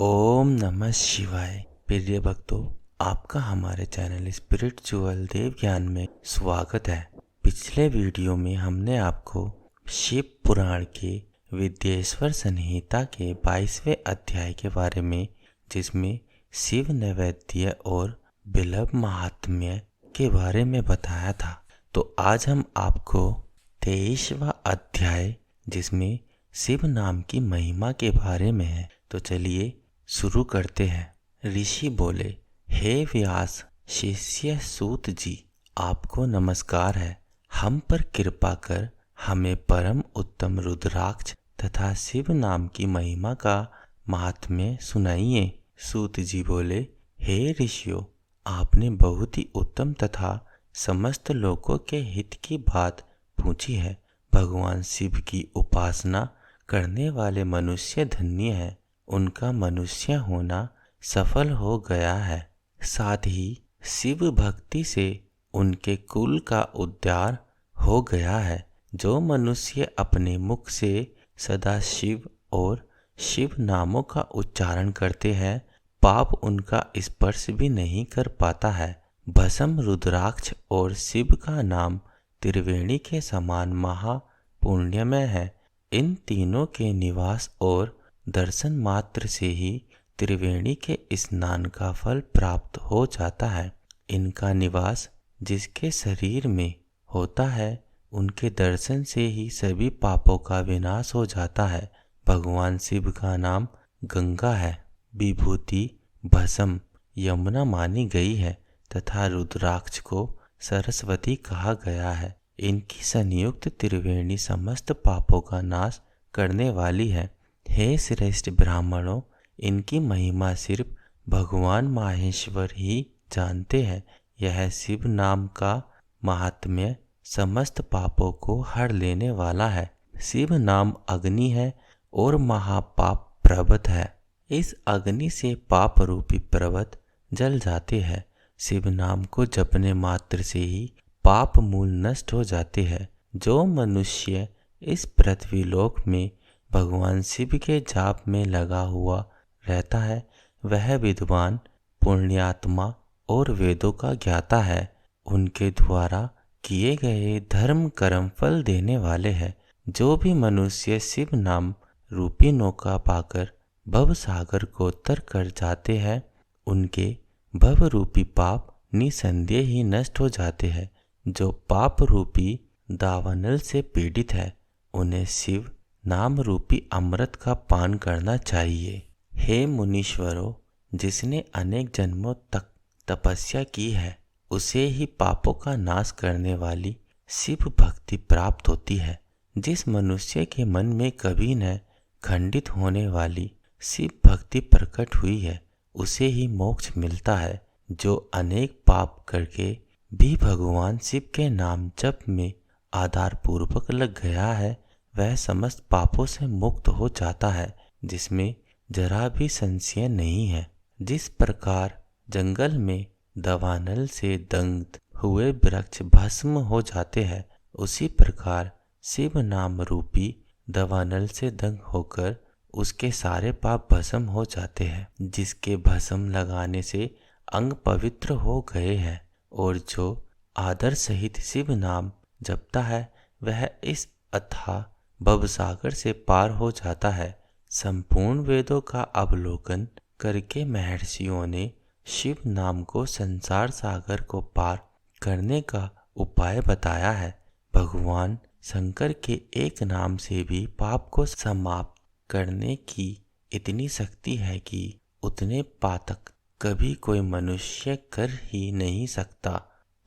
ओम नमः शिवाय। प्रिय भक्तों, आपका हमारे चैनल स्पिरिचुअल देव ज्ञान में स्वागत है। पिछले वीडियो में हमने आपको शिव पुराण के विद्येश्वर संहिता के 22वें अध्याय के बारे में, जिसमें शिव नैवेद्य और बिल्व महात्म्य के बारे में बताया था। तो आज हम आपको 23वां अध्याय, जिसमें शिव नाम की महिमा के बारे में है, तो चलिए शुरू करते हैं। ऋषि बोले, हे व्यास शिष्य सूत जी, आपको नमस्कार है। हम पर कृपा कर हमें परम उत्तम रुद्राक्ष तथा शिव नाम की महिमा का महात्म्य सुनाइए। सूत जी बोले, हे ऋषियों, आपने बहुत ही उत्तम तथा समस्त लोगों के हित की बात पूछी है। भगवान शिव की उपासना करने वाले मनुष्य धन्य है, उनका मनुष्य होना सफल हो गया है। साथ ही शिव भक्ति से उनके कुल का उद्धार हो गया है। जो मनुष्य अपने मुख से सदा शिव और शिव नामों का उच्चारण करते हैं, पाप उनका स्पर्श भी नहीं कर पाता है। भस्म, रुद्राक्ष और शिव का नाम त्रिवेणी के समान महा पुण्यमय है। इन तीनों के निवास और दर्शन मात्र से ही त्रिवेणी के स्नान का फल प्राप्त हो जाता है। इनका निवास जिसके शरीर में होता है, उनके दर्शन से ही सभी पापों का विनाश हो जाता है। भगवान शिव का नाम गंगा है, विभूति भस्म यमुना मानी गई है तथा रुद्राक्ष को सरस्वती कहा गया है। इनकी संयुक्त त्रिवेणी समस्त पापों का नाश करने वाली है। हे श्रेष्ठ ब्राह्मणों, इनकी महिमा सिर्फ भगवान माहेश्वर ही जानते हैं। यह शिव नाम का महात्म्य समस्त पापों को हर लेने वाला है। शिव नाम अग्नि है और महापाप पर्वत है। इस अग्नि से पाप रूपी पर्वत जल जाते हैं। शिव नाम को जपने मात्र से ही पाप मूल नष्ट हो जाते हैं। जो मनुष्य इस पृथ्वी लोक में भगवान शिव के जाप में लगा हुआ रहता है, वह विद्वान, पुण्यात्मा और वेदों का ज्ञाता है। उनके द्वारा किए गए धर्म कर्म फल देने वाले हैं। जो भी मनुष्य शिव नाम रूपी नौका पाकर भव सागर को तर कर जाते हैं, उनके भव रूपी पाप निसंदेह ही नष्ट हो जाते हैं। जो पाप रूपी दावानल से पीड़ित है, उन्हें शिव नाम रूपी अमृत का पान करना चाहिए। हे मुनीश्वरों, जिसने अनेक जन्मों तक तपस्या की है, उसे ही पापों का नाश करने वाली शिव भक्ति प्राप्त होती है। जिस मनुष्य के मन में कभी न खंडित होने वाली शिव भक्ति प्रकट हुई है, उसे ही मोक्ष मिलता है। जो अनेक पाप करके भी भगवान शिव के नाम जप में आधार पूर्वक लग गया है, वह समस्त पापों से मुक्त हो जाता है, जिसमें जरा भी संशय नहीं है। जिस प्रकार जंगल में दावानल से दग्ध हुए वृक्ष भस्म हो जाते हैं, उसी प्रकार शिव नाम रूपी दावानल से दग्ध होकर उसके सारे पाप भस्म हो जाते हैं। जिसके भस्म लगाने से अंग पवित्र हो गए हैं और जो आदर सहित शिव नाम जपता है, वह इस अथाह भवसागर से पार हो जाता है। संपूर्ण वेदों का अवलोकन करके महर्षियों ने शिव नाम को संसार सागर को पार करने का उपाय बताया है। भगवान शंकर के एक नाम से भी पाप को समाप्त करने की इतनी शक्ति है कि उतने पातक कभी कोई मनुष्य कर ही नहीं सकता।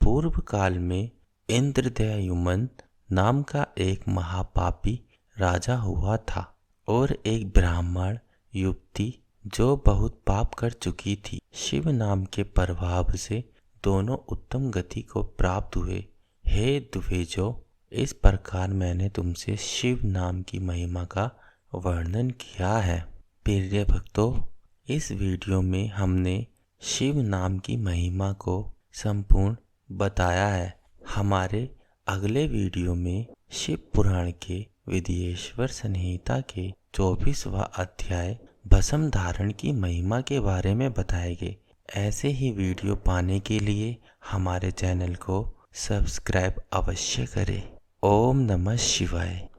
पूर्व काल में इंद्रदयुमन नाम का एक महापापी राजा हुआ था और एक ब्राह्मण युवती जो बहुत पाप कर चुकी थी। शिव नाम के प्रभाव से दोनों उत्तम गति को प्राप्त हुए। हे द्विजो, इस प्रकार मैंने तुमसे शिव नाम की महिमा का वर्णन किया है। प्रिय भक्तों, इस वीडियो में हमने शिव नाम की महिमा को संपूर्ण बताया है। हमारे अगले वीडियो में शिव पुराण के विद्येश्वर संहिता के 24वां अध्याय भस्म धारण की महिमा के बारे में बताएंगे। ऐसे ही वीडियो पाने के लिए हमारे चैनल को सब्सक्राइब अवश्य करें। ओम नमः शिवाय।